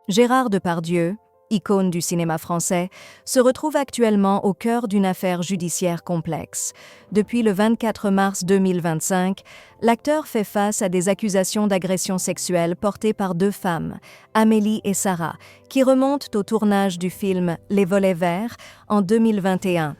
Gérard Depardieu, icône du cinéma français, se retrouve actuellement au cœur d'une affaire judiciaire complexe. Depuis le 24 mars 2025, l'acteur fait face à des accusations d'agression sexuelle portées par deux femmes, Amélie et Sarah, qui remontent au tournage du film Les Volets Verts en 2021.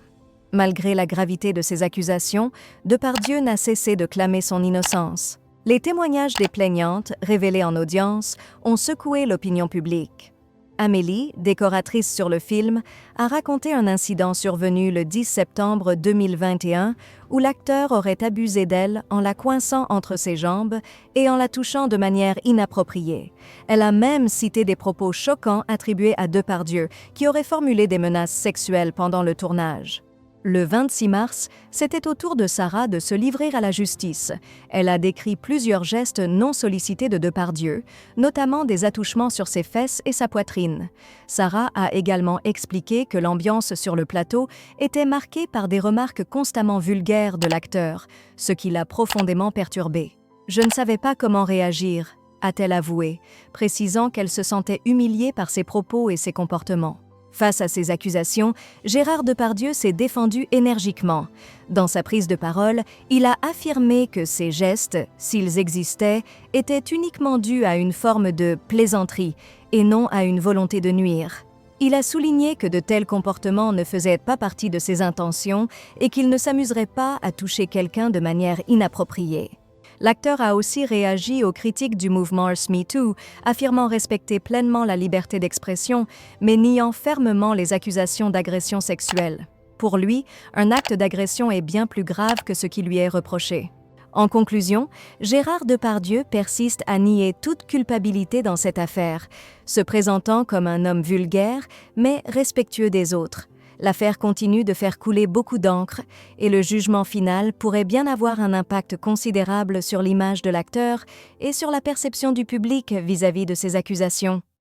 Malgré la gravité de ces accusations, Depardieu n'a cessé de clamer son innocence. Les témoignages des plaignantes, révélés en audience, ont secoué l'opinion publique. Amélie, décoratrice sur le film, a raconté un incident survenu le 10 septembre 2021 où l'acteur aurait abusé d'elle en la coinçant entre ses jambes et en la touchant de manière inappropriée. Elle a même cité des propos choquants attribués à Depardieu, qui aurait formulé des menaces sexuelles pendant le tournage. Le 26 mars, c'était au tour de Sarah de se livrer à la justice. Elle a décrit plusieurs gestes non sollicités de Depardieu, notamment des attouchements sur ses fesses et sa poitrine. Sarah a également expliqué que l'ambiance sur le plateau était marquée par des remarques constamment vulgaires de l'acteur, ce qui l'a profondément perturbée. « Je ne savais pas comment réagir », a-t-elle avoué, précisant qu'elle se sentait humiliée par ses propos et ses comportements. Face à ces accusations, Gérard Depardieu s'est défendu énergiquement. Dans sa prise de parole, il a affirmé que ces gestes, s'ils existaient, étaient uniquement dus à une forme de plaisanterie et non à une volonté de nuire. Il a souligné que de tels comportements ne faisaient pas partie de ses intentions et qu'il ne s'amuserait pas à toucher quelqu'un de manière inappropriée. L'acteur a aussi réagi aux critiques du mouvement #MeToo, affirmant respecter pleinement la liberté d'expression, mais niant fermement les accusations d'agression sexuelle. Pour lui, un acte d'agression est bien plus grave que ce qui lui est reproché. En conclusion, Gérard Depardieu persiste à nier toute culpabilité dans cette affaire, se présentant comme un homme vulgaire, mais respectueux des autres. L'affaire continue de faire couler beaucoup d'encre et le jugement final pourrait bien avoir un impact considérable sur l'image de l'acteur et sur la perception du public vis-à-vis de ces accusations.